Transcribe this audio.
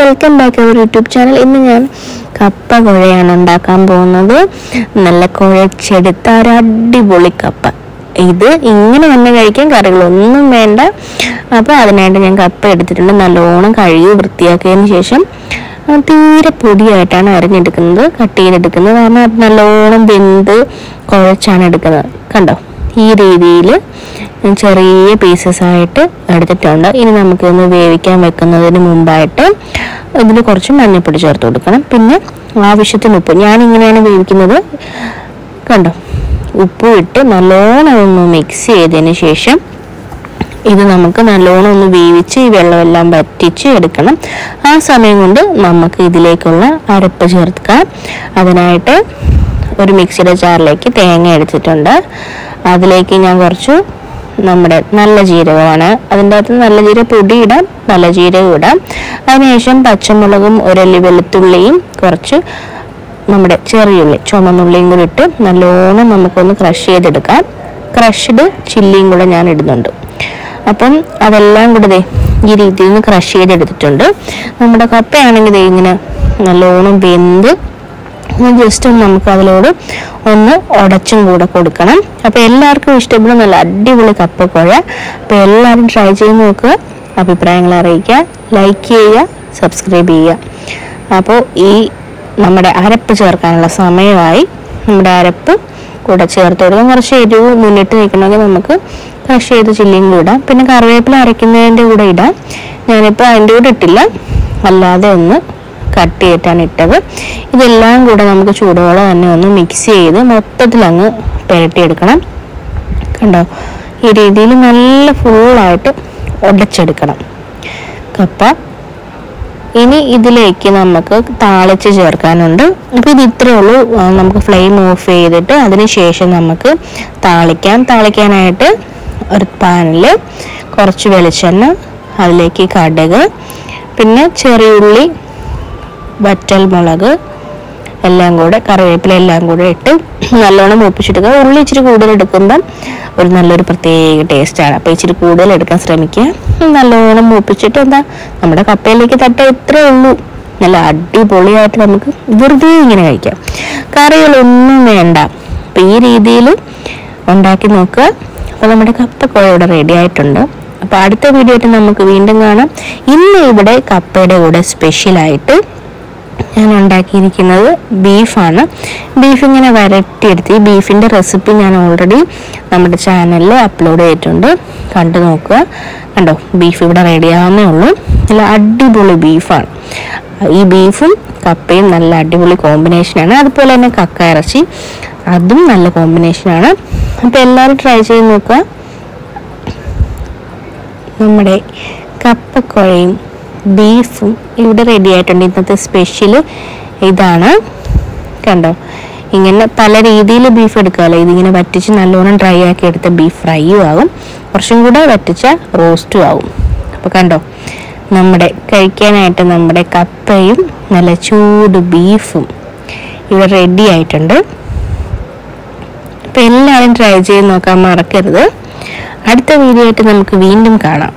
Welcome back our YouTube channel. ഇന്ന് ഞാൻ കപ്പ കുഴയാണ് ഉണ്ടാക്കാൻ പോകുന്നത്. നല്ല കുഴച്ചെടുത്ത ഒരു അടിപൊളി കപ്പ. ഇത് ഇങ്ങനെ തന്നെ കഴിക്കാൻ, കറികളൊന്നും വേണ്ട. അപ്പോൾ അതിനായിട്ട് ഞാൻ കപ്പ എടുത്തിട്ടുണ്ട്. നല്ലോണം കഴുകി വൃത്തിയാക്കിയതിന് ശേഷം തീരെ പൊടിയായിട്ടാണ് അരിഞ്ഞെടുക്കുന്നത്, കട്ട് ചെയ്തെടുക്കുന്നത്. കാരണം അത് നല്ലോണം വെന്ത് കുഴച്ചാണ് എടുക്കുന്നത്. കണ്ടോ, ഈ രീതിയിൽ ചെറിയ പീസസ് ആയിട്ട് എടുത്തിട്ടുണ്ട്. ഇനി നമുക്കൊന്ന് വേവിക്കാൻ വെക്കുന്നതിന് മുമ്പായിട്ട് ഇതിൽ കുറച്ച് മഞ്ഞൾപ്പൊടി ചേർത്ത് കൊടുക്കണം. പിന്നെ ആവശ്യത്തിന് ഉപ്പ്. ഞാനിങ്ങനെയാണ് വേവിക്കുന്നത്. കണ്ടോ, ഉപ്പ് ഇട്ട് നല്ലോണം ഒന്ന് മിക്സ് ചെയ്തതിന് ശേഷം ഇത് നമുക്ക് നല്ലോണം ഒന്ന് വേവിച്ച് ഈ വെള്ളമെല്ലാം വറ്റിച്ച് എടുക്കണം. ആ സമയം കൊണ്ട് നമുക്ക് ഇതിലേക്കുള്ള അരപ്പ് ചേർക്കാം. അതിനായിട്ട് ഒരു മിക്സിയുടെ ജാറിലേക്ക് തേങ്ങ എടുത്തിട്ടുണ്ട്. അതിലേക്ക് ഞാൻ കുറച്ച് നമ്മുടെ നല്ല ജീരകമാണ്, അതിൻ്റെ അകത്ത് നല്ല ജീരക പൊടി ഇടാം, നല്ല ജീരകം ഇടാം. അതിനുശേഷം പച്ചമുളകും ഒരല്ലി വെളുത്തുള്ളിയും കുറച്ച് നമ്മുടെ ചെറിയുള്ളി ചുമന്നുള്ളിയും കൂടി ഇട്ട് നല്ലോണം നമുക്കൊന്ന് ക്രഷ് ചെയ്തെടുക്കാം. ക്രഷ്ഡ് ചില്ലിയും കൂടെ ഞാൻ ഇടുന്നുണ്ട്. അപ്പം അതെല്ലാം കൂടെ ഈ രീതിയിൽ നിന്ന് ക്രഷ് ചെയ്തെടുത്തിട്ടുണ്ട്. നമ്മുടെ കപ്പയാണെങ്കിൽ ഇങ്ങനെ നല്ലോണം വെന്ത് ജസ്റ്റ് നമുക്ക് അതിലോട് ഒന്ന് ഉടച്ചും കൂടെ കൊടുക്കണം. അപ്പോൾ എല്ലാവർക്കും ഇഷ്ടപ്പെടും നല്ല അടിപൊളി കപ്പക്കുഴ. അപ്പോൾ എല്ലാവരും ട്രൈ ചെയ്ത് നോക്കുക, അഭിപ്രായങ്ങൾ അറിയിക്കുക, ലൈക്ക് ചെയ്യുക, സബ്സ്ക്രൈബ് ചെയ്യുക. അപ്പോൾ ഈ നമ്മുടെ അരപ്പ് ചേർക്കാനുള്ള സമയമായി. നമ്മുടെ അരപ്പ് കൂടെ ചേർത്ത് കൊടുക്കാം. കുറച്ച് എരിവ് മുന്നിട്ട് നിൽക്കണമെങ്കിൽ നമുക്ക് ക്രഷ് ചെയ്ത് ചില്ലിയും കൂടെ ഇടാം. പിന്നെ കറിവേപ്പില അരയ്ക്കുന്നതിൻ്റെ കൂടെ ഇടാം. ഞാനിപ്പോൾ അതിൻ്റെ കൂടെ ഇട്ടില്ല, അല്ലാതെ ഒന്ന് കട്ട് ചെയ്തിട്ടാണ് ഇട്ടത്. ഇതെല്ലാം കൂടെ നമുക്ക് ചൂടോളം തന്നെ ഒന്ന് മിക്സ് ചെയ്ത് മൊത്തത്തിൽ അങ്ങ് പുരട്ടിയെടുക്കണം. കണ്ടോ, ഈ രീതിയിൽ നല്ല ഫുള്ളായിട്ട് ഉടച്ചെടുക്കണം കപ്പ. ഇനി ഇതിലേക്ക് നമുക്ക് താളിച്ച് ചേർക്കാനുണ്ട്. അപ്പോൾ ഇത് ഇത്രയേ ഉള്ളൂ. നമുക്ക് ഫ്ലെയിം ഓഫ് ചെയ്തിട്ട് അതിന് ശേഷം നമുക്ക് താളിക്കാനായിട്ട് ഒരു പാനിൽ കുറച്ച് വെളിച്ചെണ്ണ, അതിലേക്ക് കടുക്, പിന്നെ ചെറിയുള്ളി, വറ്റൽ മുളക് എല്ലാം കൂടെ, കറിവേപ്പില എല്ലാം കൂടെ ഇട്ട് നല്ലോണം മൂപ്പിച്ചെടുക്കുക. ഉള്ളി ഇച്ചിരി കൂടുതൽ എടുക്കുമ്പം ഒരു നല്ലൊരു പ്രത്യേക ടേസ്റ്റാണ്. അപ്പോൾ ഇച്ചിരി കൂടുതൽ എടുക്കാൻ ശ്രമിക്കുക. നല്ലോണം മൂപ്പിച്ചിട്ട് നമ്മുടെ കപ്പയിലേക്ക് തട്ട ഇത്രയേ ഉള്ളൂ. നല്ല അടിപൊളിയായിട്ട് നമുക്ക് വെറുതെ ഇങ്ങനെ കഴിക്കാം, കറികളൊന്നും വേണ്ട. അപ്പോൾ ഈ രീതിയിൽ ഉണ്ടാക്കി നോക്കുക. അപ്പോൾ നമ്മുടെ കപ്പക്കുഴ ഇവിടെ റെഡി ആയിട്ടുണ്ട്. അപ്പോൾ അടുത്ത വീഡിയോ ആയിട്ട് നമുക്ക് വീണ്ടും കാണാം. ഇന്ന് ഇവിടെ കപ്പയുടെ കൂടെ സ്പെഷ്യലായിട്ട് ഞാൻ ഉണ്ടാക്കിയിരിക്കുന്നത് ബീഫാണ്. ബീഫ് ഇങ്ങനെ വരട്ടിയെടുത്ത്, ഈ ബീഫിൻ്റെ റെസിപ്പി ഞാൻ ഓൾറെഡി നമ്മുടെ ചാനലിൽ അപ്ലോഡ് ചെയ്തിട്ടുണ്ട്, കണ്ടു നോക്കുക. കണ്ടോ, ബീഫ് ഇവിടെ റെഡിയാവുന്നേ ഉള്ളൂ. നല്ല അടിപൊളി ബീഫാണ്. ഈ ബീഫും കപ്പയും നല്ല അടിപൊളി കോമ്പിനേഷനാണ്. അതുപോലെ തന്നെ കക്ക ഇറച്ചി, അതും നല്ല കോമ്പിനേഷനാണ്. അപ്പോൾ എല്ലാവരും ട്രൈ ചെയ്ത് നോക്കുക. നമ്മുടെ കപ്പക്കുഴയും ബീഫും ഇവിടെ റെഡി ആയിട്ടുണ്ട്. ഇന്നത്തെ സ്പെഷ്യൽ ഇതാണ്. കണ്ടോ, ഇങ്ങനെ പല രീതിയിൽ ബീഫ് എടുക്കാമല്ലോ. ഇതിങ്ങനെ വറ്റിച്ച് നല്ലോണം ഡ്രൈ ആക്കി എടുത്ത ബീഫ് ഫ്രൈയും ആകും, കുറച്ചും കൂടെ വറ്റിച്ച റോസ്റ്റും ആകും. അപ്പോൾ കണ്ടോ, നമ്മുടെ കഴിക്കാനായിട്ട് നമ്മുടെ കപ്പയും നല്ല ചൂട് ബീഫും ഇവിടെ റെഡി ആയിട്ടുണ്ട്. അപ്പോൾ എല്ലാവരും ട്രൈ ചെയ്ത് നോക്കാൻ മറക്കരുത്. അടുത്ത വീഡിയോ ആയിട്ട് നമുക്ക് വീണ്ടും കാണാം.